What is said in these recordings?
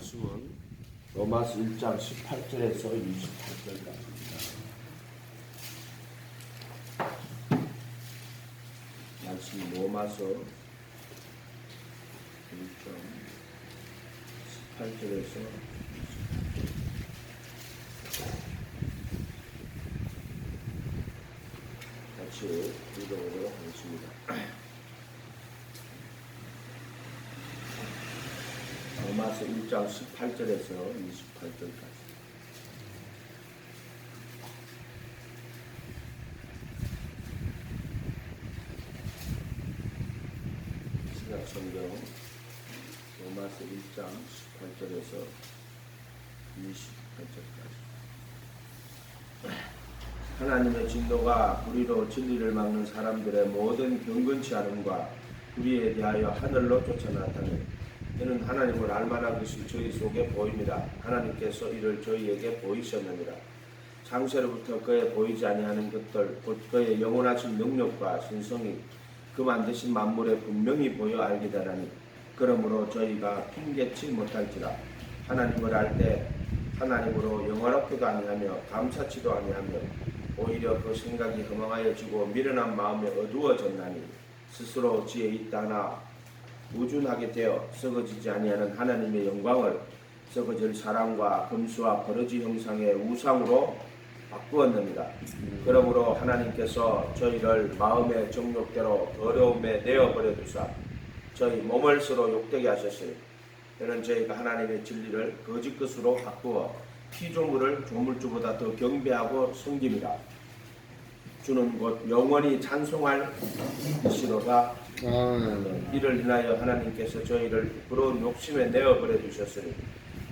말씀은 로마서 1장 18절에서 28절까지입니다. 말씀 로마서 1장 18절에서 28절. 같이 읽어보도록 하겠습니다. 로마서 1장 18절에서 28절까지. 신약성경 로마서 1장 18절에서 28절까지. 하나님의 진노가 불의로 진리를 막는 사람들의 모든 경건치 않음과 불의에 대하여 하늘로 쫓아나타내 이는 하나님을 알만한 것이 저희 속에 보입니다. 하나님께서 이를 저희에게 보이셨느니라. 창세로부터 그의 보이지 아니하는 것들 곧 그의 영원하신 능력과 신성이 그 만드신 만물에 분명히 보여 알게 되나니 그러므로 저희가 핑계치 못할지라. 하나님을 알 때 하나님으로 영화롭게도 아니하며 감사치도 아니하며 오히려 그 생각이 허망하여지고 미련한 마음에 어두워졌나니 스스로 지혜 있다 하나 우준하게 되어 썩어지지 아니하는 하나님의 영광을 썩어질 사랑과 금수와 버러지 형상의 우상으로 바꾸었느니라. 그러므로 하나님께서 저희를 마음의 정욕대로 더러움에 내어버려 두사 저희 몸을 서로 욕되게 하셨으니 이는 저희가 하나님의 진리를 거짓 것으로 바꾸어 피조물을 조물주보다 더 경배하고 섬김이라. 주는 곧 영원히 찬송할 것이로다. 이를 인하여 하나님께서 저희를 부러운 욕심에 내어버려 두셨으니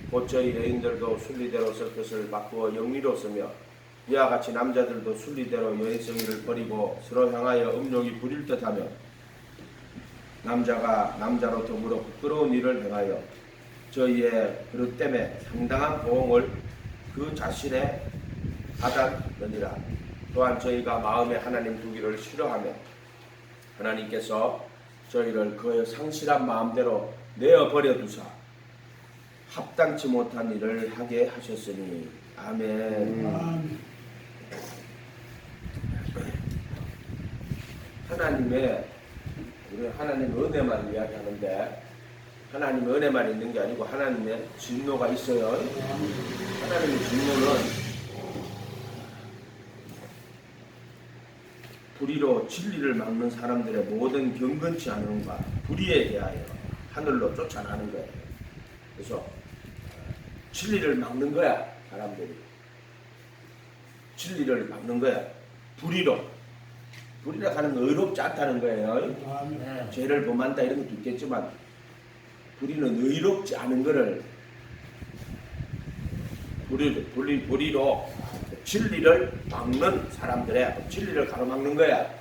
곧 저희 여인들도 순리대로 설 것을 바꾸어 영리로 서며 이와 같이 남자들도 순리대로 여인성의를 버리고 서로 향하여 음욕이 부릴 듯하며 남자가 남자로 더불어 부끄러운 일을 행하여 저희의 그릇 때문에 상당한 보응을 그 자신에 받았느니라. 또한 저희가 마음에 하나님 두기를 싫어하며 하나님께서 저희를 그의 상실한 마음대로 내어버려 두사 합당치 못한 일을 하게 하셨으니 아멘. 우리 하나님 은혜만 이야기하는데 하나님의 은혜만 있는 게 아니고 하나님의 진노가 있어요. 하나님의 진노는 불의로 진리를 막는 사람들의 모든 경건치 않음과 불의에 대하여 하늘로 쫓아나는 거예요. 그래서 진리를 막는 거야. 사람들이 진리를 막는 거야. 불의로 하는 건 의롭지 않다는 거예요. 죄를 범한다 이런 것도 있겠지만 불의는 의롭지 않은 거를 불의로 진리를 막는 사람들의 진리를 가로막는 거야.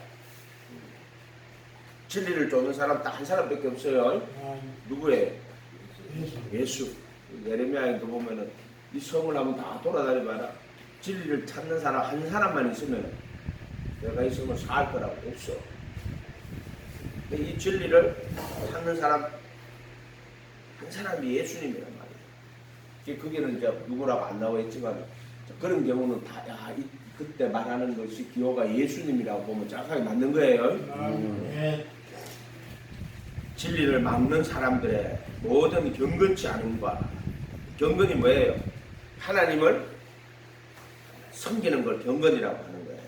진리를 쫓는 사람 딱 한 사람밖에 없어요. 누구예요? 예수. 예레미야에도 보면은 이 성을 한번 다 돌아다니봐라. 진리를 찾는 사람 한 사람만 있으면 내가 이 성을 살 거라고 없어. 근데 이 진리를 찾는 사람 한 사람이 예수님이란 말이에요. 그게는 이제 누구라고 안 나와 있지만 그런 경우는 다 그때 말하는 것이 기호가 예수님이라고 보면 정확하게 맞는 거예요. 진리를 막는 사람들의 모든 경건치 않음과 경건이 뭐예요? 하나님을 섬기는 걸 경건이라고 하는 거예요.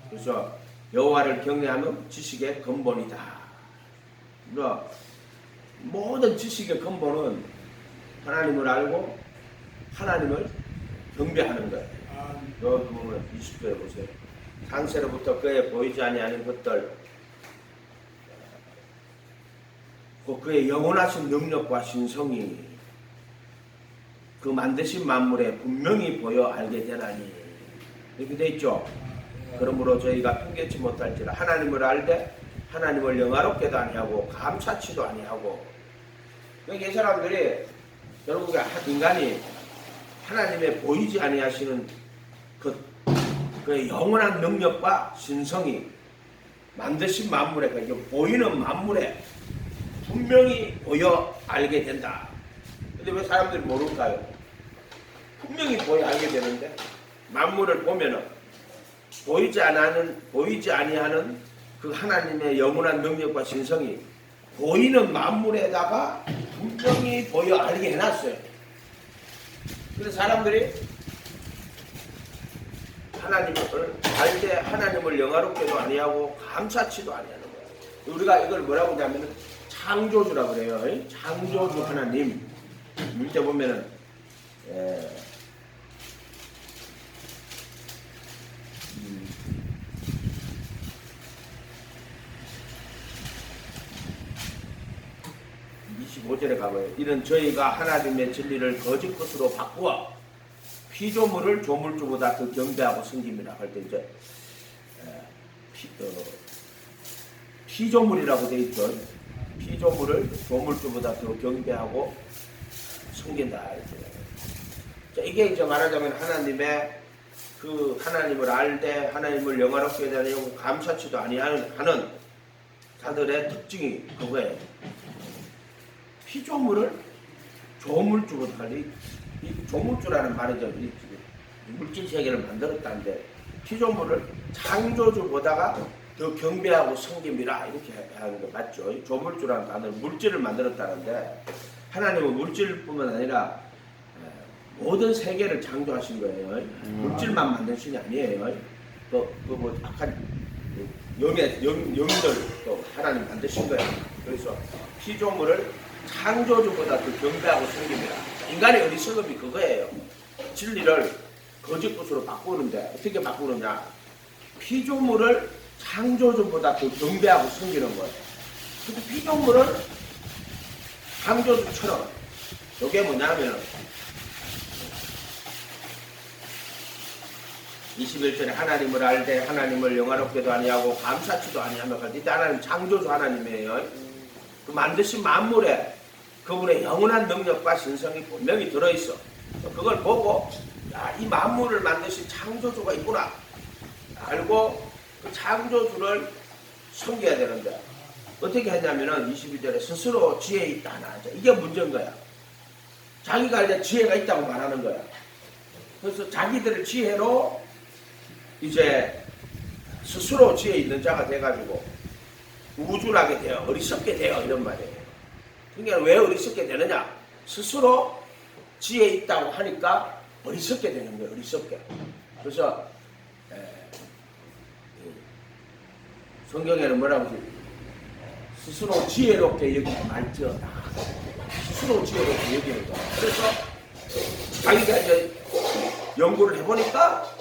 그래서 여호와를 경외하면 지식의 근본이다. 그러니까 모든 지식의 근본은 하나님을 알고 하나님을 경배하는 거예요. 여기 보면 20절에 보세요. 창세로부터 그의 보이지 아니하는 것들 그의 영원하신 능력과 신성이 그 만드신 만물에 분명히 보여 알게 되나니 이렇게 돼 있죠. 그러므로 저희가 핑계치 못할지라. 하나님을 알되 하나님을 영화롭게도 아니하고 감사치도 아니하고. 이 사람들이 결국에 인간이 하나님의 보이지 아니하시는 그 영원한 능력과 신성이 만드신 만물에 보이는 만물에 분명히 보여 알게 된다. 근데 왜 사람들이 모를까요? 분명히 알게 되는데 만물을 보면은 보이지 아니하는 그 하나님의 영원한 능력과 신성이 보이는 만물에다가 분명히 알게 해놨어요. 그래서 사람들이 하나님을 알 때 하나님을 영화롭게도 아니하고 감사치도 아니하는 거예요. 우리가 이걸 뭐라고 하냐면 창조주라고 그래요. 창조주 하나님. 밑에 보면은 25절에 가봐요. 이런 저희가 하나님의 진리를 거짓 것으로 바꾸어 피조물을 조물주보다 더 경배하고 섬깁니다. 할 때 이제 피조물이라고 되어 있죠. 피조물을 조물주보다 더 경배하고 섬긴다. 이게 이제 말하자면 하나님의 그 하나님을 알 때 하나님을 영화롭게 하려고 감사치도 아니하는 자들의 특징이 그거예요. 피조물을 조물주보다 이 조물주라는 말이죠. 이 물질 세계를 만들었다는데 피조물을 창조주보다가 더 경배하고 섬김이라 이렇게 하는 거 맞죠? 조물주라는 단어는 물질을 만들었다는데 하나님은 물질뿐만 아니라 모든 세계를 창조하신 거예요. 물질만 만든 신이 아니에요. 뭐 악한 영들도 하나님 만드신 거예요. 그래서 피조물을 창조주보다 더 경배하고 섬깁니다. 인간의 어리석음이 그거예요. 진리를 거짓 것으로 바꾸는데 어떻게 바꾸느냐? 피조물을 창조주보다 더 경배하고 섬기는 거예요. 근데 피조물은 창조주처럼 이게 뭐냐면 21절에 하나님을 알 때 하나님을 영화롭게도 아니하고 감사치도 아니하며 갈 때 이때 하나님 창조주 하나님이에요. 그 만드신 만물에 그분의 영원한 능력과 신성이 분명히 들어있어. 그걸 보고 이 만물을 만드신 창조주가 있구나 알고 그 창조주를 섬겨야 되는데 어떻게 했냐면은 22절에 스스로 지혜 있다 하나 이게 문제인 거야. 자기가 이제 지혜가 있다고 말하는 거야. 그래서 자기들의 지혜로 이제 스스로 지혜 있는 자가 돼가지고 우쭐하게 돼요. 어리석게 돼요. 이런 말이에요. 그러니까 왜 어리석게 되느냐? 스스로 지혜 있다고 하니까 어리석게 되는 거예요. 어리석게. 그래서 성경에는 뭐라고 하지? 스스로 지혜롭게 여기지 말지어다. 스스로 지혜롭게 여기는 거야. 그래서 자기가 이제 연구를 해보니까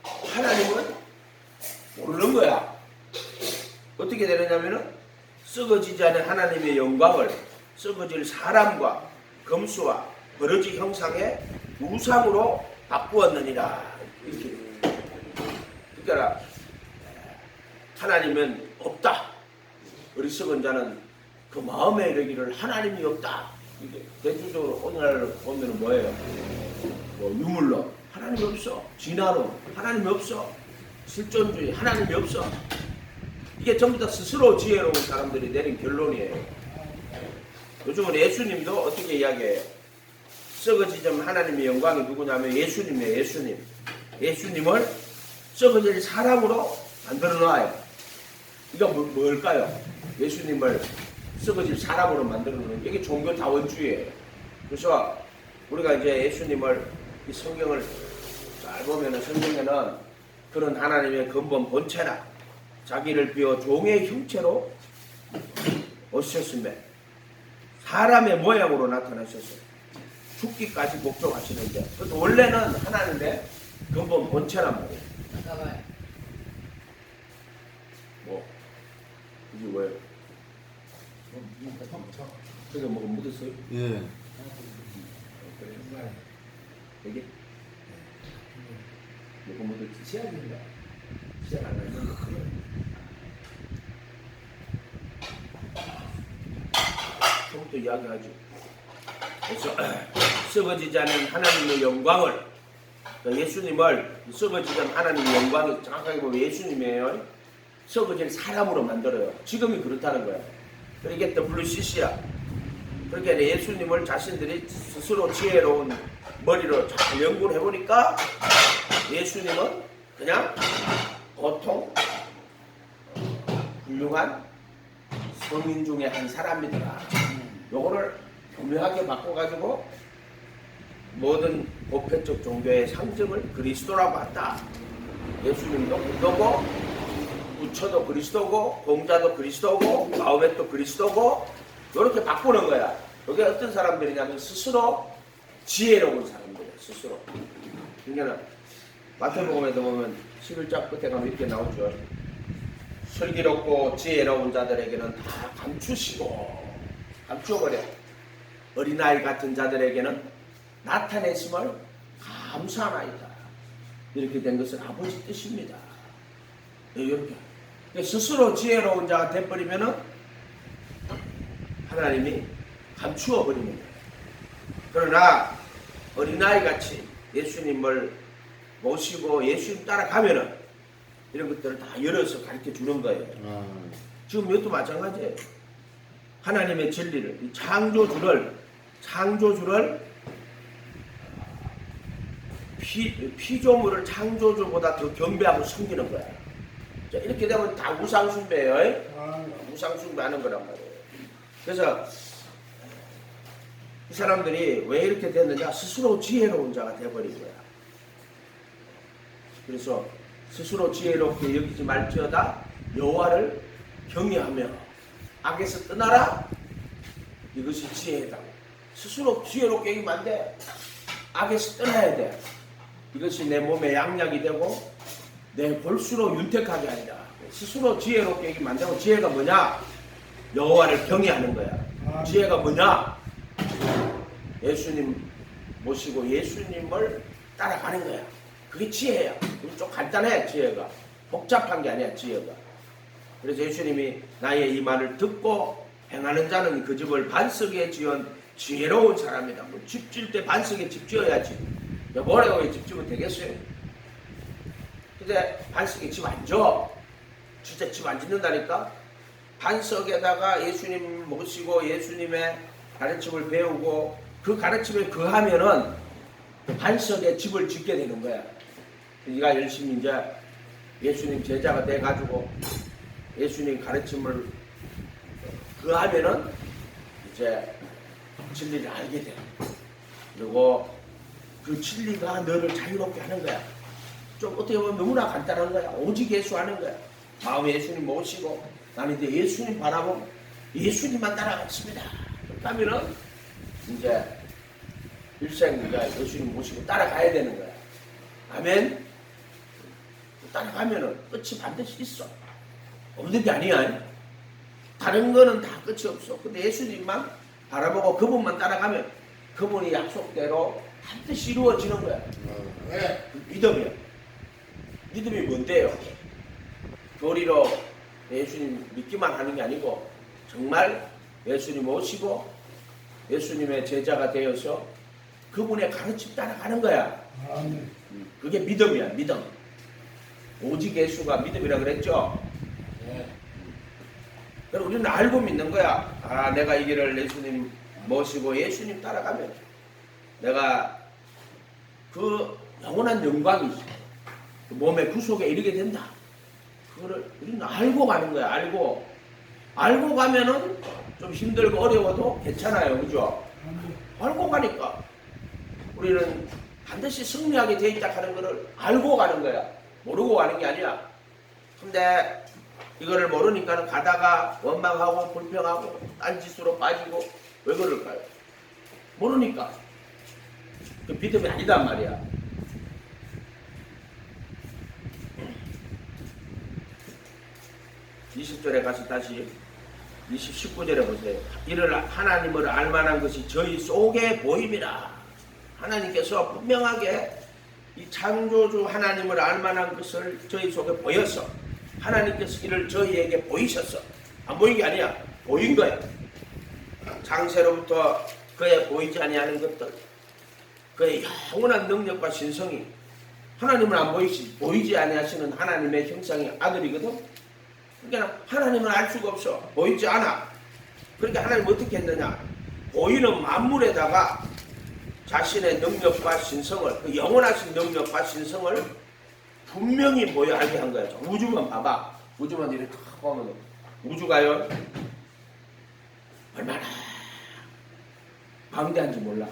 하나님은 모르는 거야. 어떻게 되느냐면은 썩어지지 않은 하나님의 영광을 썩어질 사람과 검수와 버러지 형상의 우상으로 바꾸었느니라. 이렇게. 그러니까 하나님은 없다. 어리석은 자는 그 마음에 이르기를 하나님이 없다. 이게 대중적으로 오늘날 보면 뭐예요? 뭐 유물론 하나님이 없어. 진화론 하나님이 없어. 실존주의 하나님이 없어. 이게 전부 다 스스로 지혜로운 사람들이 내린 결론이에요. 요즘은 예수님도 어떻게 이야기해요? 썩어지자면 하나님의 영광이 누구냐면 예수님이에요. 예수님을 썩어질 사람으로 만들어 놔요. 이거 뭘까요? 예수님을 썩어질 사람으로 만들어 놓는 이게 종교 다원주의예요. 그래서 우리가 이제 예수님을 이 성경을 잘 보면은 성경에는 그런 하나님의 근본 본체나 자기를 비워 종의 형체로 오셨으며 사람의 모양으로 나타나셨어요. 죽기까지 목적하시는데 그것도 원래는 하나님의 근본 본체란 말이에요. 뭐 이게 뭐예요? 그래서 뭐 묻었어요? 예. 여기? 뭐가 묻었지? 시작인가? 시작 안 하는 거 그래. 좀부터 이야기하죠. 그래서 썩어지지 않은 하나님의 영광을 예수님을 썩어지지 않은 하나님의 영광이 정확하게 보면 예수님이에요. 썩어질 사람으로 만들어요. 지금이 그렇다는 거예요. 이게 WCC야. 그러니까 예수님을 자신들이 스스로 지혜로운 머리로 잘 연구를 해보니까 예수님은 그냥 보통 훌륭한 성인 중에 한 사람이더라. 요거를 교묘하게 바꿔가지고 모든 보편적 종교의 상징을 그리스도라고 한다. 예수님도 그리스도고, 부처도 그리스도고, 공자도 그리스도고, 마호멧도 그리스도고, 이렇게 바꾸는 거야. 여기 어떤 사람들이냐면 스스로 지혜로운 사람들이야. 스스로. 그러니까 마태복음에도 보면 11장 끝에 가면 이렇게 나오죠. 슬기롭고 지혜로운 자들에게는 다 감추어버려. 어린아이 같은 자들에게는 나타내심을 감사하나이다. 이렇게 된 것은 아버지 뜻입니다. 이렇게 스스로 지혜로운 자가 돼버리면은 하나님이 감추어버리는 거예요. 그러나 어린아이 같이 예수님을 모시고 예수님 따라가면은 이런 것들을 다 열어서 가르쳐 주는 거예요. 지금 이것도 마찬가지예요. 하나님의 진리를, 이 창조주를 피조물을 창조주보다 더 경배하고 섬기는 거야. 자, 이렇게 되면 다 우상숭배예요. 우상숭배하는 거란 말이에요. 그래서 이 사람들이 왜 이렇게 됐느냐? 스스로 지혜로운 자가 되어버린 거야. 그래서 스스로 지혜롭게 여기지 말지어다 여호와를 경외하며 악에서 떠나라. 이것이 지혜다. 스스로 지혜롭게 여기면 안 돼. 악에서 떠나야 돼. 이것이 내 몸에 양약이 되고 내 볼수록 윤택하게 하리라. 스스로 지혜롭게 여기면 안 되고, 지혜가 뭐냐? 여호와를 경외하는 거야. 지혜가 뭐냐? 예수님 모시고 예수님을 따라가는 거야. 그게 지혜야. 좀 간단해. 지혜가 복잡한 게 아니야. 지혜가. 그래서 예수님이 나의 이 말을 듣고 행하는 자는 그 집을 반석에 지은 지혜로운 사람이다. 뭐 집 지을 때 반석에 집 지어야지. 뭐라고 집 지으면 되겠어요? 근데 반석에 집 안 져. 진짜 집 안 짓는다니까. 반석에다가 예수님 모시고 예수님의 가르침을 배우고 그 가르침에 거하면은 그 반석에 집을 짓게 되는 거야. 네가 열심히 이제 예수님 제자가 돼가지고 예수님 가르침을 거하면은 이제 진리를 알게 돼. 그리고 그 진리가 너를 자유롭게 하는 거야. 좀 어떻게 보면 너무나 간단한 거야. 오직 예수하는 거야. 마음에 예수님 모시고 나는 이제 예수님 바라보고 예수님만 따라가겠습니다. 그렇게 하면은 이제 일생 이제 예수님 모시고 따라가야 되는 거야. 아멘. 따라가면은 끝이 반드시 있어. 없는 게 아니야. 다른 거는 다 끝이 없어. 근데 예수님만 바라보고 그분만 따라가면 그분이 약속대로 반드시 이루어지는 거야. 네. 믿음이야. 믿음이 뭔데요? 교리로 예수님 믿기만 하는 게 아니고 정말 예수님 모시고 예수님의 제자가 되어서 그분의 가르침 따라가는 거야. 그게 믿음이야. 믿음. 오직 예수가 믿음이라 그랬죠. 그리고 우리는 알고 믿는 거야. 아, 내가 이 길을 예수님 모시고 예수님 따라가면 내가 그 영원한 영광이 그 몸의 구속에 이르게 된다. 그거를 우리는 알고 가는 거야. 알고 가면은 좀 힘들고 어려워도 괜찮아요. 그죠? 알고 가니까 우리는 반드시 승리하게 돼 있다 하는 거를 알고 가는 거야. 모르고 가는 게 아니야. 근데 이거를 모르니까 가다가 원망하고 불평하고 딴짓으로 빠지고 왜 그럴까요? 모르니까. 그 믿음이 아니단 말이야. (20절에) 가서 다시 19절에 보세요. 이를 하나님을 알만한 것이 저희 속에 보임이라. 하나님께서 분명하게 이 창조주 하나님을 알만한 것을 저희 속에 보였어. 하나님께서 이를 저희에게 보이셨어. 안 보인 게 아니야. 보인 거야. 장세로부터 그의 보이지 아니하는 것들, 그의 영원한 능력과 신성이 하나님을 안 보이지 아니하시는 하나님의 형상의 아들이거든. 그러니까 하나님을 알 수가 없어. 보이지 않아. 그러니까 하나님 어떻게 했느냐? 보이는 만물에다가 자신의 능력과 신성을, 그 영원하신 능력과 신성을 분명히 보여 알게 한 거예요. 우주만 봐봐. 우주만 이렇게 탁 보면 우주가요 얼마나 방대한지 몰라.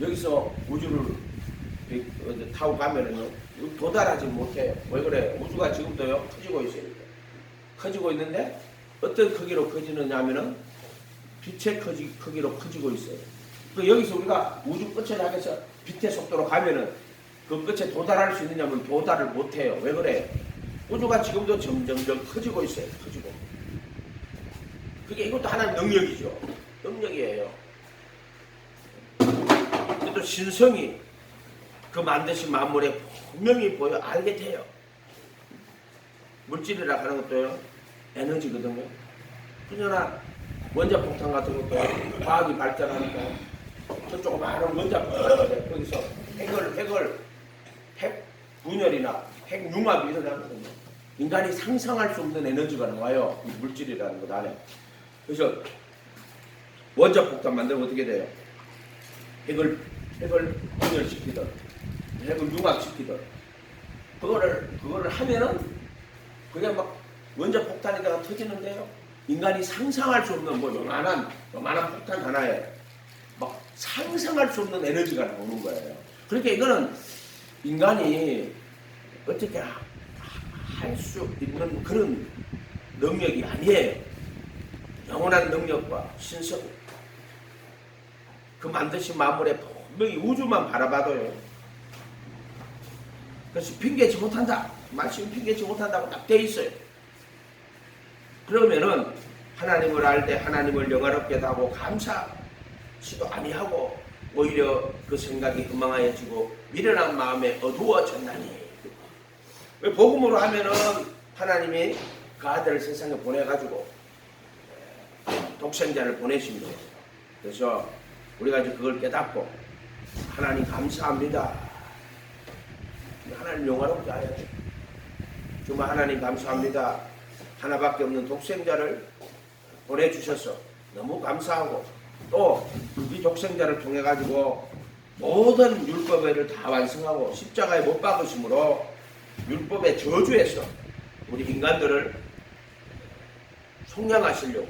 여기서 우주를 타고 가면은요 도달하지 못해요. 왜 그래? 우주가 지금도요 커지고 있어요. 커지고 있는데 어떤 크기로 커지느냐 하면은 빛의 크기로 커지고 있어요. 그 여기서 우리가 우주 끝을 향해서 빛의 속도로 가면은 그 끝에 도달할 수 있느냐면 도달을 못해요. 왜 그래? 우주가 지금도 점점점 커지고 있어요. 커지고. 그게 이것도 하나의 능력이죠. 능력이에요. 또 신성이 그 만드신 만물에 분명히 보여 알게 돼요. 물질이라 하는 것도요 에너지거든요. 그러나 원자폭탄 같은 것도 과학이 발전하니까 저 조그마한 원자폭탄 거기서 핵 분열이나 핵 융합이 일어나거든요. 인간이 상상할 수 없는 에너지가 나와요. 이 물질이라는 것 안에. 그래서 원자폭탄 만들면 어떻게 돼요? 핵을 분열시키든 핵을 융합시키든 그거를 하면은 그게 막 원자폭탄에다가 터지는데요. 인간이 상상할 수 없는 뭐 요만한 폭탄 하나에 막 상상할 수 없는 에너지가 나오는 거예요. 그러니까 이거는 인간이 어떻게 할 수 있는 그런 능력이 아니에요. 영원한 능력과 신성, 그 만드신 만물에 분명히 우주만 바라봐도요. 그래서 핑계치 못한다. 말씀이 핑계치 못한다고 딱 돼 있어요. 그러면은 하나님을 알 때 하나님을 영화롭게 하고 감사치도 아니하고 오히려 그 생각이 흠망하여지고 미련한 마음에 어두워졌나니. 왜 복음으로 하면은 하나님이 그 아들을 세상에 보내가지고 독생자를 보내십니다. 그래서 우리가 이제 그걸 깨닫고 하나님 감사합니다. 하나님 영화롭게 하여야 돼. 정말 하나님 감사합니다. 하나밖에 없는 독생자를 보내주셔서 너무 감사하고 또 이 독생자를 통해 가지고 모든 율법을 다 완성하고 십자가에 못 박으심으로 율법의 저주에서 우리 인간들을 속량하시려고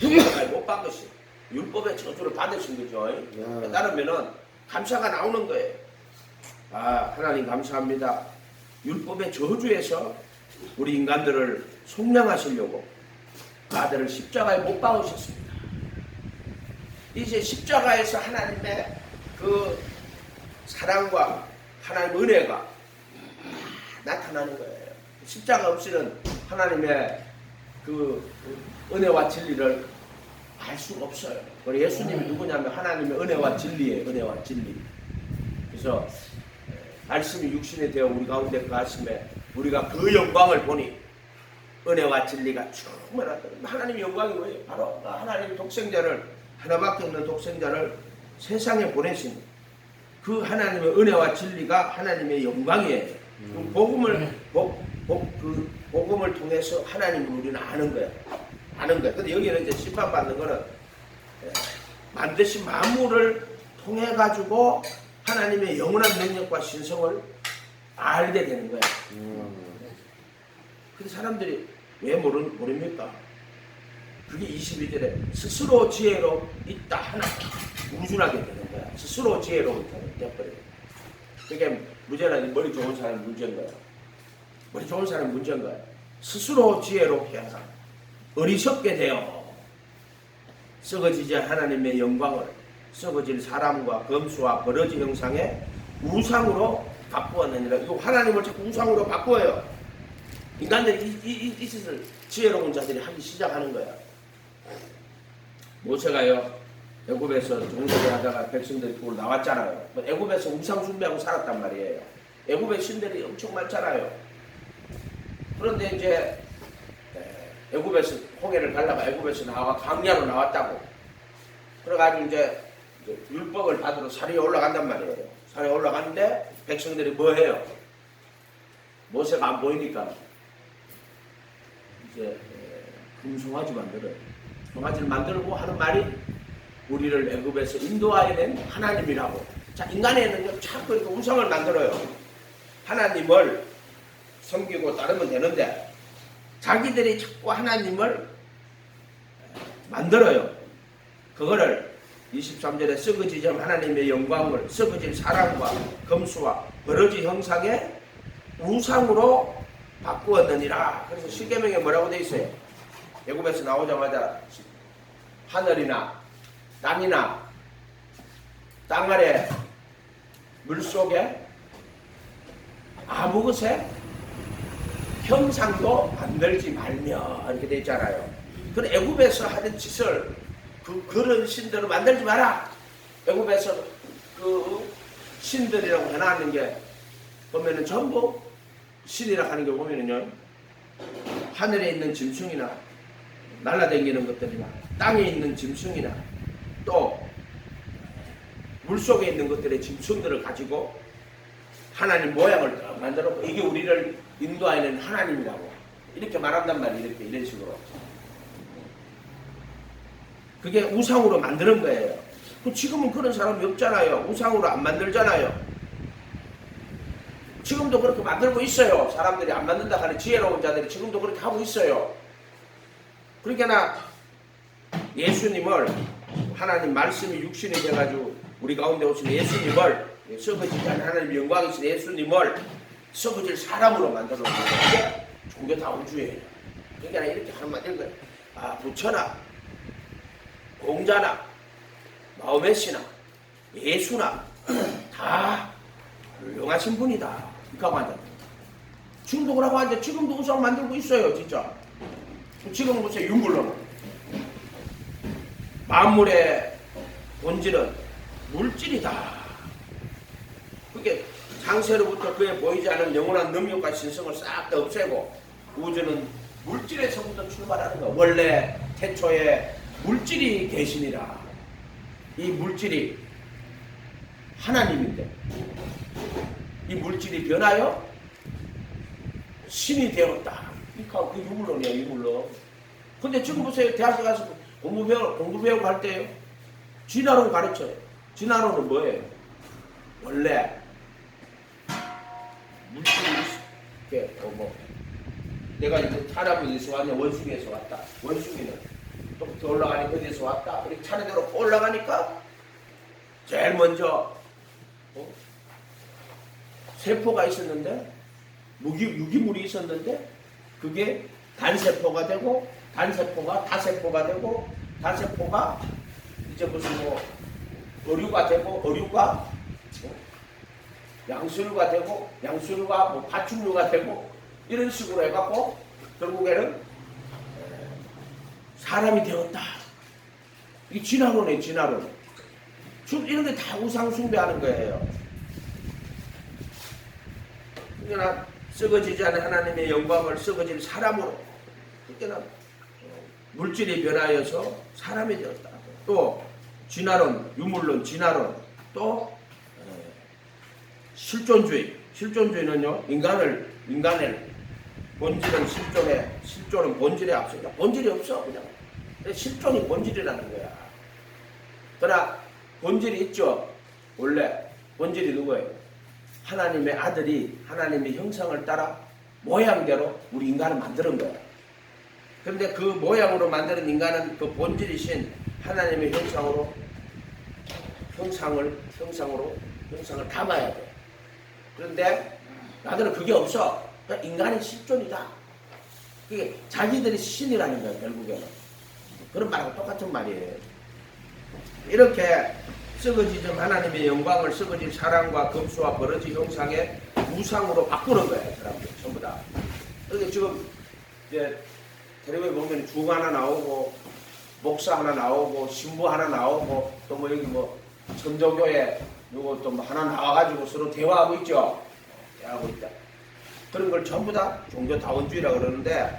십자가에 못 박으신 율법의 저주를 받으신 거죠. 따르면은 감사가 나오는 거예요. 아, 하나님 감사합니다. 율법의 저주에서 우리 인간들을 속량하시려고 아들을 십자가에 못 박으셨습니다. 이제 십자가에서 하나님의 그 사랑과 하나님의 은혜가 나타나는 거예요. 십자가 없이는 하나님의 그 은혜와 진리를 알 수가 없어요. 우리 예수님이 누구냐면 하나님의 은혜와 진리예요. 은혜와 진리. 그래서 말씀이 육신이 되어 우리 가운데 가심에 우리가 그 영광을 보니 은혜와 진리가 충만하다. 하나님의 영광이 뭐예요? 바로 하나님의 독생자를 하나밖에 없는 독생자를 세상에 보내신 그 하나님의 은혜와 진리가 하나님의 영광이에요. 복음을 통해서 하나님을 우리는 아는 거예요. 아는 거예요. 근데 여기는 이제 심판받는 거는 만드신 만물을 통해 가지고 하나님의 영원한 능력과 신성을 알게 되는 거예요. 근데 사람들이 왜 모릅니까? 그게 22절에 스스로 지혜로 있다 하나 우준하게 되는 거야. 스스로 지혜로 돼버려요. 그게 문제는 머리 좋은 사람 문제인 거야. 머리 좋은 사람 문제인 거야. 스스로 지혜롭게 하사 어리석게 되어 썩어지지 하나님의 영광을 썩어질 사람과 검수와 버러지 형상의 우상으로 바꾸었느니라. 이거 하나님을 자꾸 우상으로 바꾸어요. 인간들이 이 짓을 지혜로운 자들이 하기 시작하는 거야. 모세가요 애굽에서 종살이 하다가 백성들이 그걸 나왔잖아요. 애굽에서 우상 숭배하고 살았단 말이에요. 애굽의 신들이 엄청 많잖아요. 그런데 이제 애굽에서 홍해를 갈라가 애굽에서 나와 광야로 나왔다고. 그래가지고 이제 율법을 받으러 산에 올라간단 말이에요. 산에 올라갔는데 백성들이 뭐 해요? 모세가 안 보이니까 이제 금송아지 만들어요. 송아지를 만들고 하는 말이 우리를 애굽에서 인도하여낸 하나님이라고. 자, 인간에는요 자꾸 이렇게 우상을 만들어요. 하나님을 섬기고 따르면 되는데 자기들이 자꾸 하나님을 만들어요. 그거를 23절에 썩어지지 않은 하나님의 영광을 썩어질 사람과 검수와 버러지 형상의 우상으로 바꾸었느니라. 그래서 십계명에 뭐라고 되어 있어요? 애굽에서 나오자마자 하늘이나 땅이나 땅 아래 물속에 아무 것에 형상도 만들지 말며 이렇게 되어 있잖아요. 그런 애굽에서 하는 짓을 그런 신들을 만들지 마라. 애굽에서 그 신들이라고 해놨는 게 보면은 전부 신이라고 하는 게 보면은요 하늘에 있는 짐승이나 날아다니는 것들이나 땅에 있는 짐승이나 또 물속에 있는 것들의 짐승들을 가지고 하나님 모양을 만들어 이게 우리를 인도하는 하나님이라고 이렇게 말한단 말이에요. 이런 식으로. 그게 우상으로 만드는 거예요. 지금은 그런 사람이 없잖아요. 우상으로 안 만들잖아요. 지금도 그렇게 만들고 있어요. 사람들이 안 만든다 하는 지혜로운 자들이 지금도 그렇게 하고 있어요. 그러니까 예수님을 하나님 말씀이 육신이 돼가지고 우리 가운데 오신 예수님을 썩어지지 않은 하나님 영광이신 예수님을 썩어질 사람으로 만들어 놓은 게 종교다원주의예요. 그러니까 이렇게 하는 말 이런 거예요. 아, 부처나 공자나 마호메시나 예수나 다 훌륭하신 분이다. 이렇게 하고 앉아. 중독을 하고 앉아. 지금도 우상을 만들고 있어요. 진짜. 지금 보세요. 유물론은 만물의 본질은 물질이다. 그게 창세로부터 그에 보이지 않은 영원한 능력과 신성을 싹 다 없애고 우주는 물질에서부터 출발하는 거. 원래 태초에 물질이 계시니라. 이 물질이 하나님인데 이 물질이 변하여 신이 되었다. 그 유물론이야, 유물론. 근데 지금 보세요. 대학에 가서 공부 배우고 할 때요. 진화론 가르쳐요. 진화론은 뭐예요? 원래 물질이 이렇게 내가 이제 사람에서 왔냐 원숭이에서 왔다. 원숭이는 또 더 올라가니까 어디서 왔다. 그렇게 차례대로 올라가니까 제일 먼저 세포가 있었는데 유기물이 있었는데 그게 단세포가 되고 단세포가 다세포가 되고 다세포가 이제 무슨 어류가 되고 어류가 양수류가 되고 양수류가 파충류가 되고 이런 식으로 해갖고 결국에는 사람이 되었다. 이게 진화론이에요. 진화론. 이런 게 다 우상 숭배하는 거예요. 그러니까 썩어지지 않은 하나님의 영광을 썩어진 사람으로 그러니까 물질이 변하여서 사람이 되었다. 또 진화론, 유물론, 진화론, 또 실존주의. 실존주의는요 인간의 본질은 실존은 본질에 앞서니까 본질이 없어 그냥. 실존이 본질이라는 거야. 그러나 본질이 있죠. 원래 본질이 누구예요? 하나님의 아들이 하나님의 형상을 따라 모양대로 우리 인간을 만드는 거야. 그런데 그 모양으로 만드는 인간은 그 본질이신 하나님의 형상을 담아야 돼. 그런데 나들은 그게 없어. 그러니까 인간의 실존이다. 그게 자기들이 신이라는 거야 결국에는. 그런 말하고 똑같은 말이에요. 이렇게 썩어지지 하나님의 영광을 썩어질 사랑과 검수와 버러지 형상의 우상으로 바꾸는 거예요. 사람들 전부 다. 그런데 지금 이제 텔레비에 보면 중 하나 나오고 목사 하나 나오고 신부 하나 나오고 또 여기 천도교회 누구 또 하나 나와가지고 서로 대화하고 있죠. 대화하고 있다. 그런 걸 전부 다 종교다원주의라고 그러는데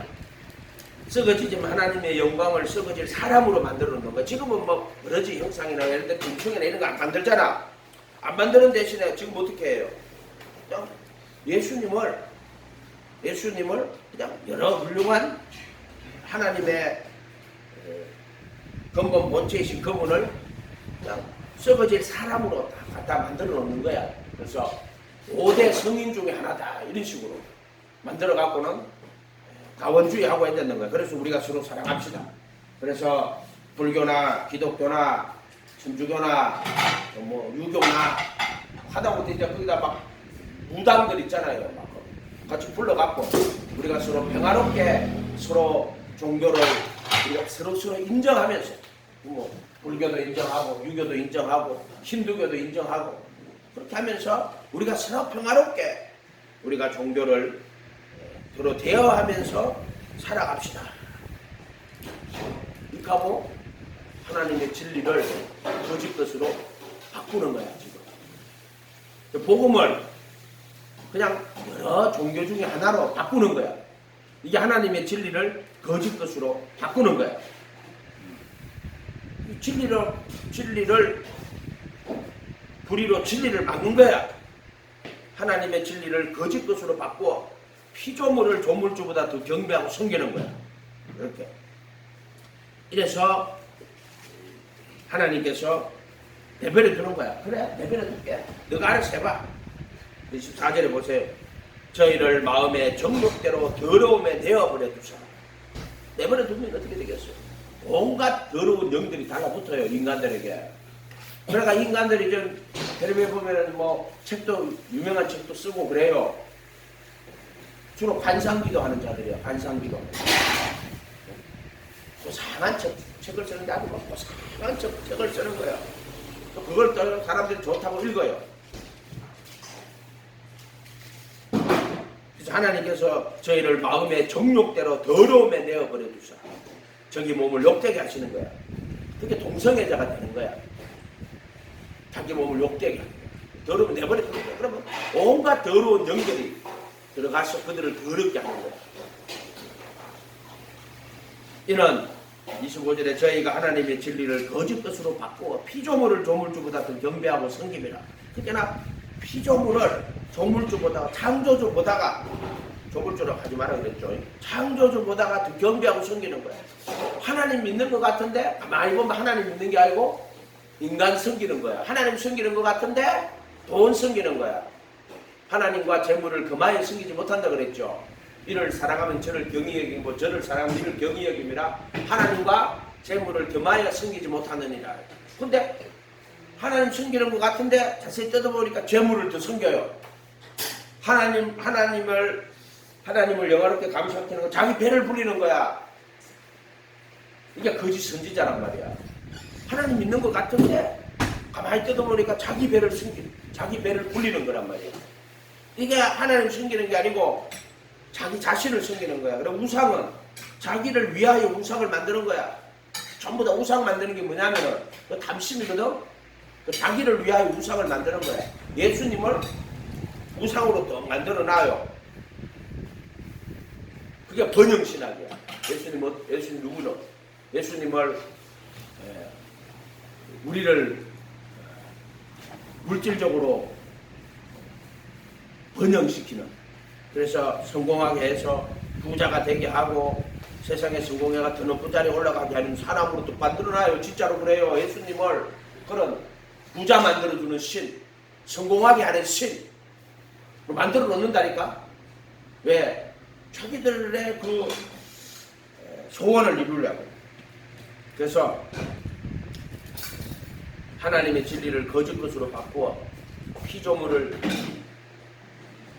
썩어지지만 하나님의 영광을 썩어질 사람으로 만들어 놓는 거야. 지금은 버러지 형상이나 예를 들어 짐승이나 이런 거 안 만들잖아. 안 만드는 대신에 지금 어떻게 해요? 그냥 예수님을 그냥 여러 훌륭한 하나님의 근본 본체이신 그분을 그냥 썩어질 사람으로 다 갖다 만들어 놓는 거야. 그래서 5대 성인 중에 하나다 이런 식으로 만들어 갖고는 가원주의하고 했다는 거야. 그래서 우리가 서로 사랑합시다. 그래서 불교나 기독교나 천주교나 뭐 유교나 하다못해 이제 거기다 막 무당들 있잖아요. 막 같이 불러갖고 우리가 서로 평화롭게 서로 종교를 우리가 서로 인정하면서 뭐 불교도 인정하고 유교도 인정하고 힌두교도 인정하고 그렇게 하면서 우리가 서로 평화롭게 우리가 종교를 서로 대화하면서 살아갑시다. 이렇게 하고 하나님의 진리를 거짓 것으로 바꾸는 거야 지금. 복음을 그냥 여러 종교 중에 하나로 바꾸는 거야. 이게 하나님의 진리를 거짓 것으로 바꾸는 거야. 진리를 불의로 진리를 막는 거야. 하나님의 진리를 거짓 것으로 바꾸어 피조물을 조물주보다 더 경배하고 섬기는 거야. 이렇게. 이래서 하나님께서 내버려 두는 거야. 그래, 내버려 둘게. 너가 알아서 해봐. 14절에 보세요. 저희를 마음의 정욕대로 더러움에 내어버려 두사. 내버려 두면 어떻게 되겠어요? 온갖 더러운 영들이 달라붙어요, 인간들에게. 그러니까 인간들이 좀 텔레비에 보면은 뭐 책도 유명한 책도 쓰고 그래요. 주로 관상기도 하는 자들이에요. 관상기도. 고상한 책을 쓰는데 아주 고상한 책을 쓰는 거예요. 또 그걸 또 사람들이 좋다고 읽어요. 그래서 하나님께서 저희를 마음의 정욕대로 더러움에 내어버려 두사. 저기 몸을 욕되게 하시는 거야. 그게 동성애자가 되는 거야. 자기 몸을 욕되게 하는 거야. 더러움 내버려 두는 거야. 그러면 온갖 더러운 영들이 들어가서 그들을 더럽게 하는 거야. 이는 25절에 저희가 하나님의 진리를 거짓 것으로 바꾸어 피조물을 조물주보다 더 경배하고 섬김이라. 그러나 피조물을 조물주보다가 창조주보다가 조물주라고 하지 말라 그랬죠. 창조주보다가 더 경배하고 섬기는 거야. 하나님 믿는 것 같은데 가만히 보면 하나님 믿는 게 아니고 인간 섬기는 거야. 하나님 섬기는 것 같은데 돈 섬기는 거야. 하나님과 재물을 그마에 섬기지 못한다 그랬죠. 이를 사랑하면 저를 경히 여기고 저를 사랑하면 이를 경히 여김이라. 하나님과 재물을 그마에 섬기지 못하느니라. 근데 하나님 섬기는 것 같은데 자세히 뜯어보니까 재물을 더 섬겨요. 하나님을 영화롭게 감시하는 거 자기 배를 불리는 거야. 이게 거짓 선지자란 말이야. 하나님 믿는 것 같은데 가만히 뜯어보니까 자기 배를 불리는 거란 말이야. 이게 하나님 섬기는 게 아니고 자기 자신을 섬기는 거야. 그럼 우상은 자기를 위하여 우상을 만드는 거야. 전부 다 우상 만드는 게 뭐냐면은 그 탐심이거든. 그 자기를 위하여 우상을 만드는 거야. 예수님을 우상으로 또 만들어 놔요. 그게 번영신학이야. 예수님 누구는? 예수님을 우리를 물질적으로 번영시키는, 그래서 성공하게 해서 부자가 되게 하고 세상에 성공해가 더 높은 자리에 올라가게 하는 사람으로 또 만들어놔요. 진짜로 그래요. 예수님을 그런 부자 만들어주는 신, 성공하게 하는 신 만들어 놓는다니까. 왜? 자기들의 그 소원을 이루려고. 그래서 하나님의 진리를 거짓 것으로 바꾸어 피조물을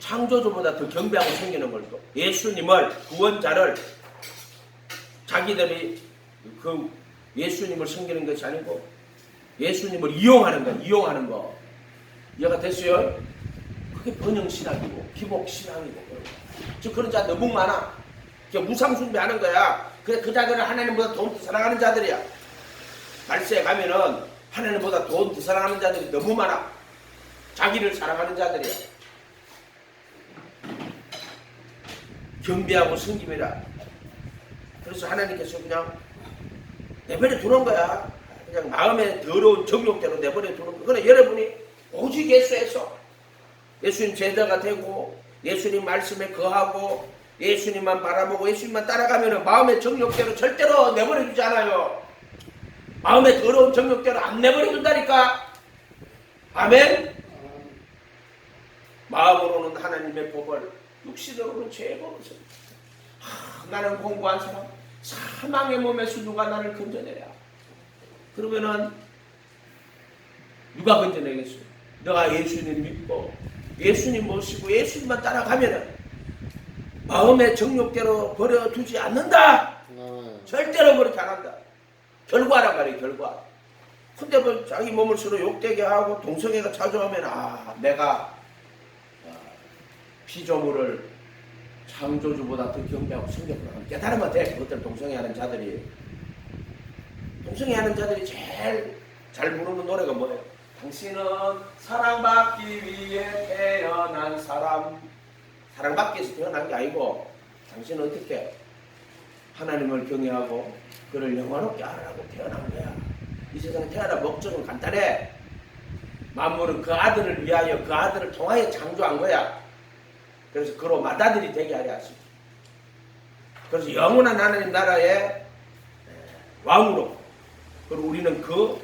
창조주보다 더 경배하고 섬기는 걸, 또 예수님을, 구원자를 자기들이 그 예수님을 섬기는 것이 아니고 예수님을 이용하는 거. 이해가 됐어요? 그게 번영신학이고 기복신학이고. 즉 그런 자 너무 많아. 무상숭배하는 거야. 그 자들은 하나님보다 돈 더 사랑하는 자들이야. 말세에 가면은 하나님보다 돈 더 사랑하는 자들이 너무 많아. 자기를 사랑하는 자들이야. 경배하고 섬김이라. 그래서 하나님께서 그냥 내버려 두는 거야. 그냥 마음의 더러운 정욕대로 내버려 두는 거야. 그래 여러분이 오직 예수에서 예수님 제자가 되고 예수님 말씀에 거하고 예수님만 바라보고 예수님만 따라가면 마음의 정욕대로 절대로 내버려 두지 않아요. 마음의 더러운 정욕대로 안 내버려 둔다니까. 아멘. 마음으로는 하나님의 법을, 육신으로는 죄의 법을 씁니다. 나는 공부한 사람, 사망의 몸에서 누가 나를 건져내랴. 그러면은 누가 건져내겠어요? 너가 예수님 믿고 예수님 모시고 예수님만 따라가면은 마음의 정욕대로 버려두지 않는다. 절대로 그렇게 안 한다. 결과란 말이에요. 결과. 근데 뭐 자기 몸을 서로 욕되게 하고 동성애가 찾아오면 내가 피조물을 창조주보다 더 경배하고 성경을 깨달으면 돼. 그것들 동성애하는 자들이 제일 잘 부르는 노래가 뭐예요? 당신은 사랑받기 위해 태어난 사람. 사랑받기 위해서 태어난 게 아니고 당신은 어떻게 하나님을 경외하고 그를 영원롭게 알아라고 태어난 거야. 이 세상에 태어난 목적은 간단해. 만물은 그 아들을 위하여 그 아들을 통하여 창조한 거야. 그래서 그로 맏아들이 되게 하려 하십니다. 그래서 영원한 하나님 나라의 왕으로, 그리고 우리는 그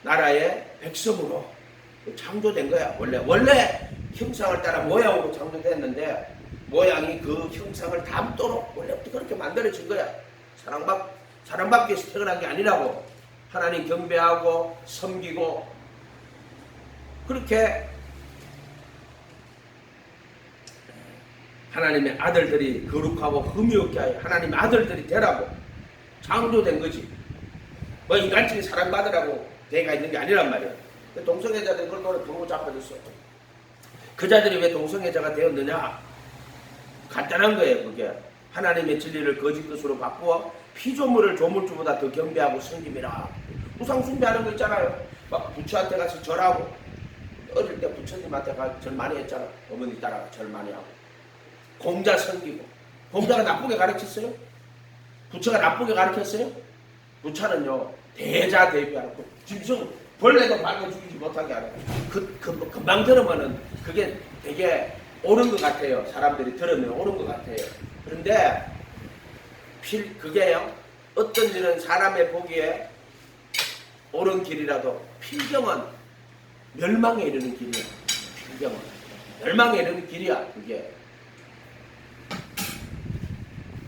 나라의 백성으로 창조된 거야. 원래 형상을 따라 모양으로 창조됐는데 모양이 그 형상을 담도록 원래부터 그렇게 만들어진 거야. 사랑받기 위해서 태어난 게 아니라고. 하나님 경배하고 섬기고 그렇게 하나님의 아들들이 거룩하고 흠이 없게 하여 하나님의 아들들이 되라고 창조된 거지. 뭐 인간적인 사랑받으라고 대가 있는 게 아니란 말이야. 동성애자들이 그런 노래 부르고 자빠졌어. 그 자들이 왜 동성애자가 되었느냐? 간단한 거예요. 그게 하나님의 진리를 거짓 것으로 바꾸어 피조물을 조물주보다 더 경배하고 섬김이라. 우상 숭배하는 거 있잖아요. 막 부처한테 가서 절하고, 어릴 때 부처님한테 가서 절 많이 했잖아. 어머니 따라가 절 많이 하고. 공자 섬기고. 공자가 나쁘게 가르쳤어요? 부처가 나쁘게 가르쳤어요? 부처는요 대자대비하고 짐승 벌레도 밟아 죽이지 못하게 하는 금방 들으면은 그게 되게 옳은 것 같아요. 사람들이 들으면 옳은 것 같아요. 그런데 그게요 어떤 일은 사람의 보기에 옳은 길이라도 필경은 멸망에 이르는 길이야. 필경은 멸망에 이르는 길이야. 그게.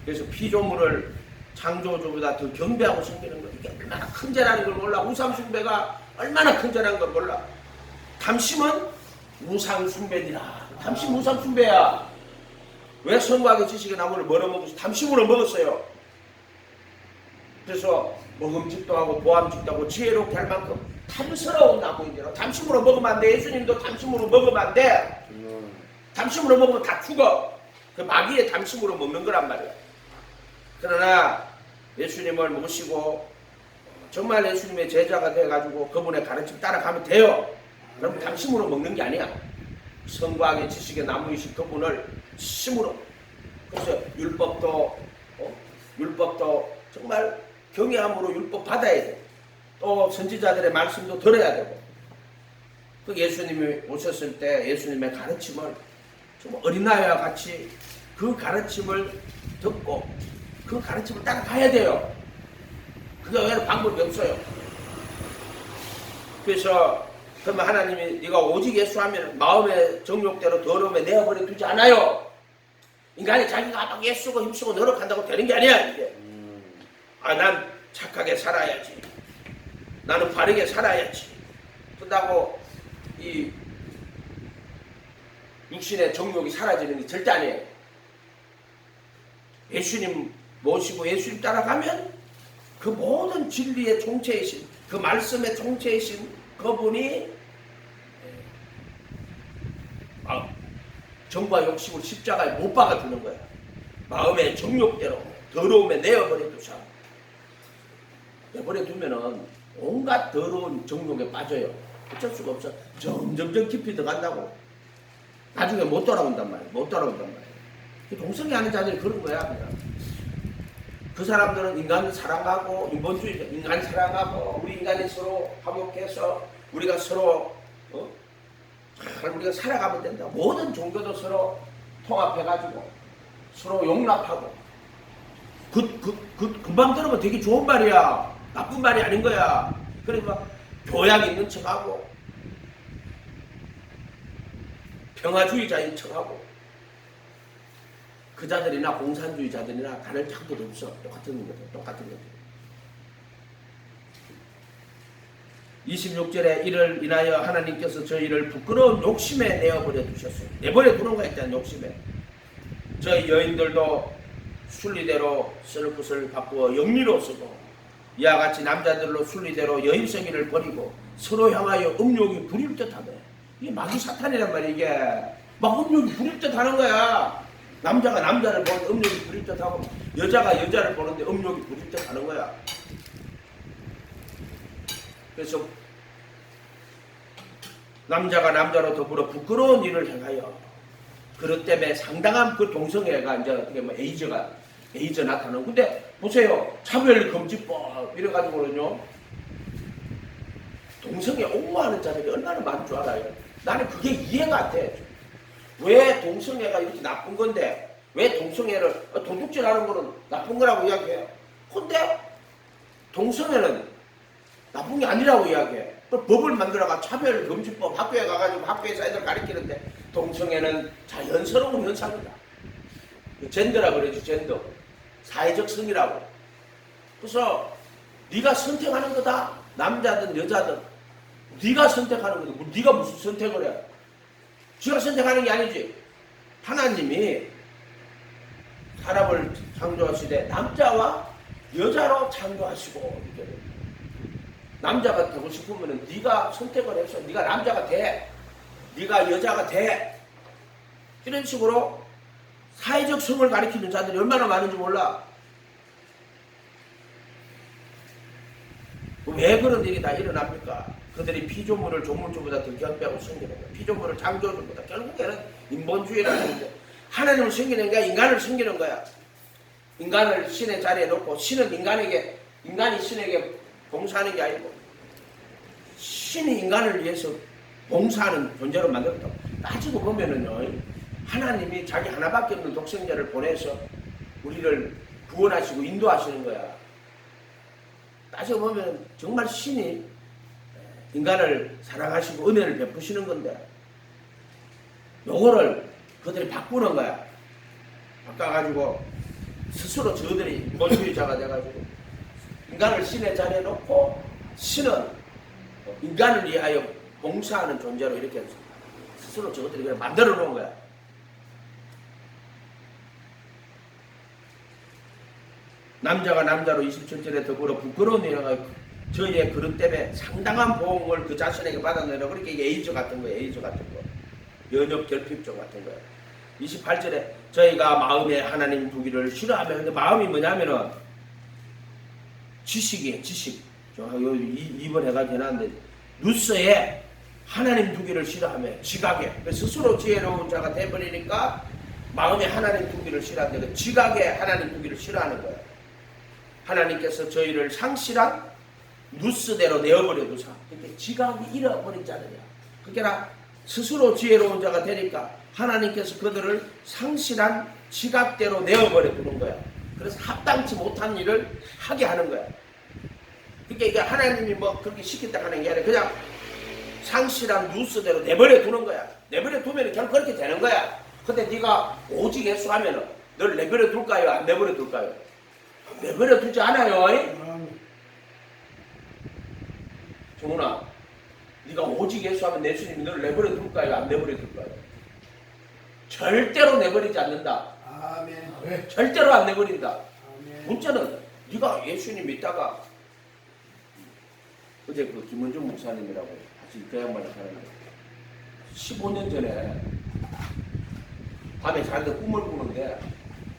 그래서 피조물을 창조주보다 더 경배하고 섬기는 거, 이게 얼마나 큰 죄라는 걸 몰라. 우상숭배가 얼마나 큰 죄라는 걸 몰라. 탐심은 우상숭배니라. 탐심 우상숭배야. 왜 선과학의 지식의 나무를 멀어먹어서 탐심으로 먹었어요. 그래서 먹음직도 하고 보암직도 하고 지혜롭게 할 만큼 탐스러운 나무인데요. 탐심으로 먹으면 안 돼. 예수님도 탐심으로 먹으면 안 돼. 탐심으로 먹으면 다 죽어. 그 마귀의 탐심으로 먹는 거란 말이야. 그러나 예수님을 모시고 정말 예수님의 제자가 돼가지고 그분의 가르침 따라가면 돼요. 그럼 탐심으로 먹는 게 아니야. 성과학의 지식의 나무이신 그분을 심으로. 그래서 율법도 정말 경외함으로 율법 받아야 돼. 또 선지자들의 말씀도 들어야 되고. 그 예수님이 오셨을 때 예수님의 가르침을 좀 어린아이와 같이 그 가르침을 듣고 그 가르침을 따라가야 돼요. 그게 외에는 방법이 없어요. 그래서 그러면 하나님이 네가 오직 예수하면 마음의 정욕대로 더러움에 내어버려 두지 않아요. 인간이 자기가 막 예수고 힘쓰고 노력한다고 되는 게 아니야. 이게. 난 착하게 살아야지. 나는 바르게 살아야지. 그런다고 이 육신의 정욕이 사라지는 게 절대 아니에요. 예수님 모시고 예수님 따라가면 그 모든 진리의 총체이신, 그 말씀의 총체이신 그분이 정과 욕심을 십자가에 못 박아주는 거야. 마음의 정욕대로 더러움에 내어버려 두자. 내버려 두면은 온갖 더러운 정욕에 빠져요. 어쩔 수가 없어. 점점 깊이 들어간다고. 나중에 못 돌아온단 말이야. 못 돌아온단 말이야. 동성애하는 자들이 그런 거야. 그냥. 그 사람들은 인간을 사랑하고 인본주의 인간 사랑하고 우리 인간이 서로 화목해서 우리가 서로 우리가 살아가면 된다. 모든 종교도 서로 통합해가지고 서로 용납하고 금방 들으면 되게 좋은 말이야. 나쁜 말이 아닌 거야. 그래 막 교양 있는 척하고 평화주의자인 척하고 그 자들이나 공산주의자들이나 다를 장도도 없어. 똑같은 거죠. 똑같은 거죠. 26절에 이를 인하여 하나님께서 저희를 부끄러운 욕심에 내어버려 두셨어요. 내버려 두는 거야. 일단 욕심에. 저희 여인들도 순리대로 쓸 것을 바꾸어 영리로 쓰고 이와 같이 남자들로 순리대로 여인성의를 버리고 서로 향하여 음욕이 부릴 듯하네. 이게 마귀 사탄이란 말이야. 이게 막 음욕이 부릴 듯하는 거야. 남자가 남자를 보는데 음욕이 부릴 듯하고 여자가 여자를 보는데 음욕이 부릴 듯하는 거야. 그래서 남자가 남자로 더불어 부끄러운 일을 행하여 그것 때문에 상당한 그 동성애가 이제 어떻게 보면 에이즈 나타나는. 근데 보세요. 차별금지법 이래가지고는요. 동성애 옹호하는 자들이 얼마나 많은 줄 알아요? 나는 그게 이해가 안 돼. 왜 동성애가 이렇게 나쁜 건데 왜 동성애를 도둑질하는 거는 나쁜 거라고 이야기해요. 근데 동성애는 나쁜 게 아니라고 이야기해. 법을 만들어가 차별금지법 학교에 가가지고 학교에서 애들 가르치는데 동성애는 자연스러운 현상이다. 젠더라 그러지. 젠더. 사회적 성이라고. 그래서 네가 선택하는 거다. 남자든 여자든 네가 선택하는 거다. 네가 무슨 선택을 해. 지가 선택하는 게 아니지. 하나님이 사람을 창조하시되 남자와 여자로 창조하시고 이렇게. 남자가 되고 싶으면 네가 선택을 해서 네가 남자가 돼. 네가 여자가 돼. 이런 식으로 사회적 성을 가리키는 자들이 얼마나 많은지 몰라. 왜 그런 일이 다 일어납니까? 그들이 피조물을 조물주보다 더 경배하고 섬기는 거야. 피조물을 창조주보다. 결국에는 인본주의라는 건데 하나님을 섬기는 게 인간을 섬기는 거야. 인간을 신의 자리에 놓고 신은 인간이 신에게 봉사하는 게 아니고 신이 인간을 위해서 봉사하는 존재로 만들었다고. 따지고 보면은요, 하나님이 자기 하나밖에 없는 독생자를 보내서 우리를 구원하시고 인도하시는 거야. 따지고 보면 정말 신이 인간을 사랑하시고 은혜를 베푸시는 건데 요거를 그들이 바꾸는 거야. 바꿔가지고 스스로 저들이 인본주의자가 돼가지고 인간을 신의 자리에 놓고 신은 인간을 위하여 봉사하는 존재로 이렇게 스스로 저것들이 그냥 만들어 놓은 거야. 남자가 남자로 27절에 더불어 부끄러운 일을 저희의 그릇 때문에 상당한 보응을 그 자신에게 받아내려. 그렇게 에이즈 같은 거예요. 에이즈 같은 거. 연역 결핍증 같은 거예요. 28절에 저희가 마음에 하나님 두기를 싫어하며. 근데 마음이 뭐냐면은 지식이에요. 지식. 이번 해가 되는데 누스에 하나님 두기를 싫어하며 지각에 스스로 지혜로운 자가 돼버리니까 마음에 하나님 두기를 싫어하는데 지각에 하나님 두기를 싫어하는 거예요. 하나님께서 저희를 상실한 누스대로 내어버려 두사. 그렇게 지각이 잃어버리지 않느냐. 그러니까 스스로 지혜로운 자가 되니까 하나님께서 그들을 상실한 지각대로 내어버려 두는 거야. 그래서 합당치 못한 일을 하게 하는 거야. 그러니까 하나님이 뭐 그렇게 시켰다 하는 게 아니라 그냥 상실한 누스대로 내버려 두는 거야. 내버려 두면 그냥 그렇게 되는 거야. 근데 네가 오직 예수 하면은 널 내버려 둘까요? 안 내버려 둘까요? 내버려 두지 않아요. 정훈아, 네가 오직 예수 하면 예수님이 너를 내버려 둘까요? 안 내버려 둘까요? 절대로 내버리지 않는다. 아멘. 절대로 안 내버린다. 아멘. 문제는 네가 예수님 믿다가 어제 그 김원중 목사님이라고 같이 그 양반을 하는데 15년 전에 밤에 자기가 꿈을 꾸는데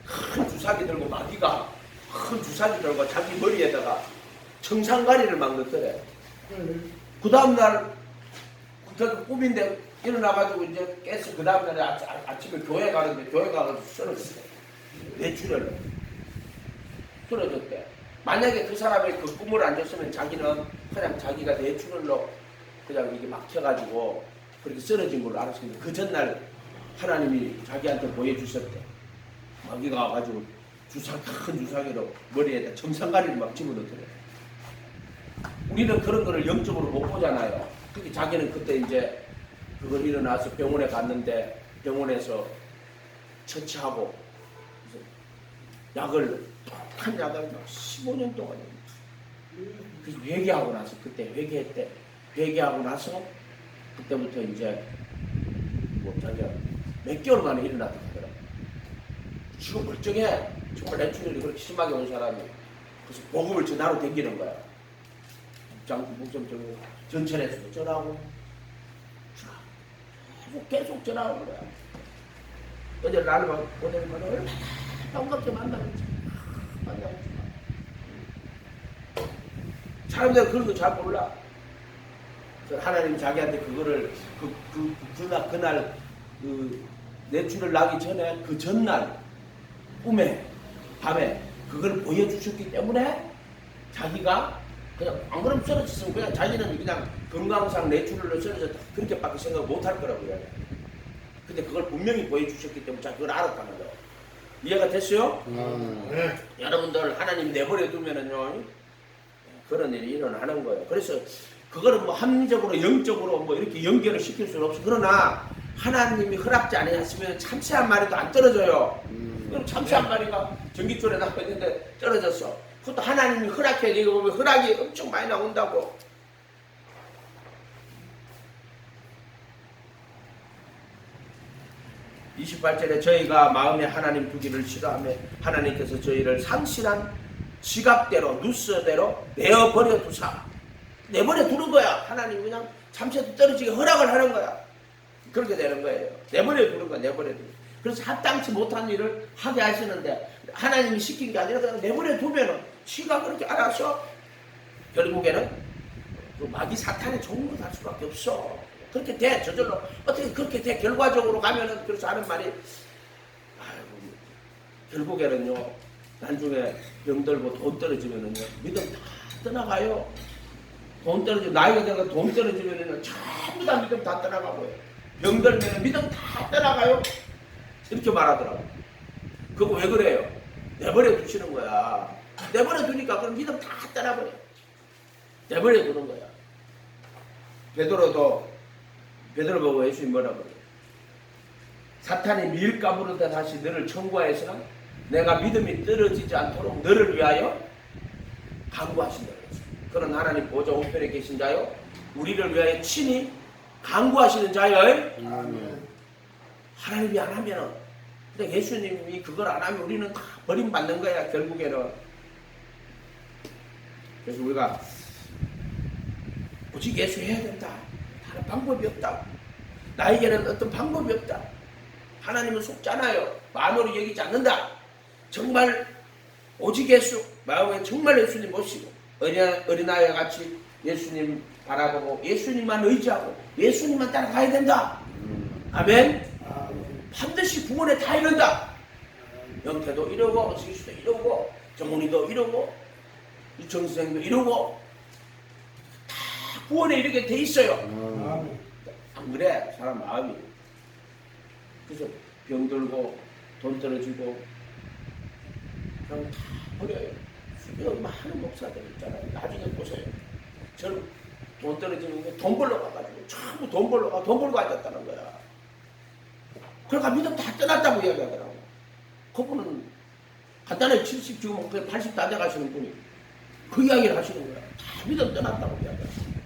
큰 주사기 들고 마귀가 큰 주사기 들고 자기 머리에다가 청산가리를 막 넣더래. 그 다음날 그 꿈인데 일어나가지고 이제 깨서 그 다음날에 아침에 교회 가는데 교회 가가지고 쓰러졌대. 뇌출혈로 쓰러졌대. 만약에 그 사람이 그 꿈을 안 줬으면 자기는 그냥 자기가 뇌출혈로 그냥 이게 막혀가지고 그렇게 쓰러진 걸로 알았습니다. 그 전날 하나님이 자기한테 보여주셨대. 마귀가 와가지고 큰 주사기로 머리에다 청산가리를 막 집어넣더래. 우리는 그런 거를 영적으로 못 보잖아요. 그게 자기는 그때 이제 그걸 일어나서 병원에 갔는데 병원에서 처치하고 약을 독한 약을 15년 동안 그래서 회개하고 나서 그때 회개했대. 회개하고 나서 그때부터 이제 뭐 자기가 몇 개월 만에 일어났다 하더라고. 지금 멀쩡해. 정말 뇌출혈이 그렇게 심하게 온 사람이. 그래서 복음을 전하러 댕기는 거야. 목점 들고 전천에서도 전하고 계속 전하는 거야. 어제 나를 보내면 얼마나 반갑게 만나고 사람들은 그런 거 잘 몰라. 하나님 자기한테 그거를 그날 뇌출혈 나기 전에 그 전날 꿈에 밤에 그걸 보여주셨기 때문에 자기가 그냥 안 그러면 쓰러졌으면 그냥 자기는 그냥 건강상 뇌출혈로 쓰러졌다 그렇게밖에 생각 못할 거라고 이야기해. 근데 그걸 분명히 보여주셨기 때문에 자기가 그걸 알았다는 거예요. 이해가 됐어요? 네. 여러분들 하나님 내버려 두면은요 그런 일이 일어나는 거예요. 그래서 그거는 뭐 합리적으로 영적으로 뭐 이렇게 연결을 시킬 수는 없어. 그러나 하나님이 허락지 아니었으면 참새 한 마리도 안 떨어져요. 그럼 참새 한 마리가 전기줄에 나가 있는데 떨어졌어. 그것도 하나님이 허락해. 이거 보면 허락이 엄청 많이 나온다고. (28절에) 저희가 마음에 하나님 두기를 싫어하며 하나님께서 저희를 상실한 지갑대로 누스대로 내어버려 두사. 내버려 두는 거야. 하나님 그냥 참새도 떨어지게 허락을 하는 거야. 그렇게 되는 거예요. 내버려 두는 거야. 내버려 두는 거야. 그래서 합당치 못한 일을 하게 하시는데 하나님이 시킨 게 아니라 그냥 내버려 두면은 지가 그렇게 알아서 결국에는 그 마귀 사탄의 종으로 갈 수밖에 없어. 그렇게 돼. 저절로 어떻게 그렇게 돼. 결과적으로 가면은 그래서 하는 말이 아이고, 결국에는요 나중에 병들고 돈 떨어지면은요 믿음 다 떠나가요. 돈 떨어지면 나이가 들어가 돈 떨어지면은 전부 다 믿음 다 떠나가고요. 병들면 믿음 다 떠나가요. 이렇게 말하더라고. 그거 왜 그래요? 내버려 두시는 거야. 내버려 두니까 그럼 믿음 다 떠나버려. 내버려 두는 거야. 베드로 보고 예수님 뭐라 그래요? 사탄이 밀가부르다 다시 너를 청구하여서는 내가 믿음이 떨어지지 않도록 너를 위하여 간구하신다 그랬어요. 그런 하나님 보좌 우편에 계신 자요 우리를 위하여 친히 간구하시는 자요. 하나님이 안 하면은 근데 예수님이 그걸 안 하면 우리는 다 버림받는 거야 결국에는. 그래서 우리가 오직 예수 해야 된다. 다른 방법이 없다. 나에게는 어떤 방법이 없다. 하나님은 속잖아요. 만으로 여기지 않는다. 정말 오직 예수 마음에 정말 예수님 모시고 어린아이와 같이 예수님 바라보고 예수님만 의지하고 예수님만 따라가야 된다. 아멘. 반드시 구원에 다 이른다. 영태도 이러고 지수도 이러고 정훈이도 이러고 유청선생도 이러고 다 구원에 이르게 돼 있어요. 안 그래? 사람 마음이. 그래서 병들고 돈 떨어지고 그냥 다 버려요. 여기 많은 목사들 있잖아요. 나중에 보세요. 저는 돈 떨어지는 돈 벌러 가가지고 전부 돈 벌러 가 돈 벌고 앉았다는 거야. 그러니까 믿음 다 떠났다고 이야기하더라고. 그분은 간단하게 70 지금 80 다 돼가시는 분이 그 이야기를 하시는 거야. 다 믿음 떠났다고 이야기하시는 거야.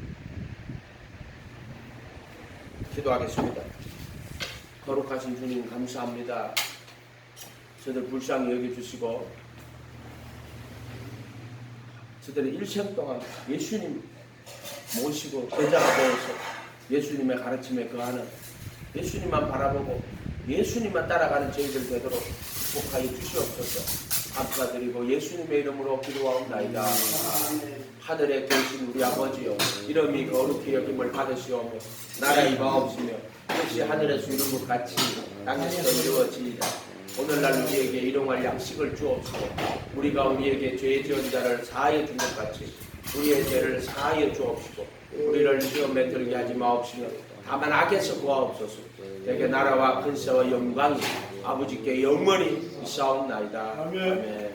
기도하겠습니다. 거룩하신 주님 감사합니다. 저들 불쌍히 여겨주시고 저들의 일생 동안 예수님 모시고 제자가 되어서 예수님의 가르침에 거하는 예수님만 바라보고 예수님만 따라가는 저희들 되도록 축복하여 주시옵소서. 감사드리고 예수님의 이름으로 기도하옵나이다. 하늘에 계신 우리 아버지여 이름이 거룩히 여김을 받으시오며 나라의 임하옵시며 뜻이 하늘에서 이룬 것 같이 땅에서 이루어지이다. 오늘날 우리에게 일용할 양식을 주옵시고 우리가 우리에게 죄 지은 자를 사하여 준 것 같이 우리의 죄를 사하여 주옵시고 우리를 시험에 들게 하지 마옵시며 다만 악에서 구하옵소서. 내게 나라와 근세와 영광이 아버지께 영원히 있사옵나이다. 아멘.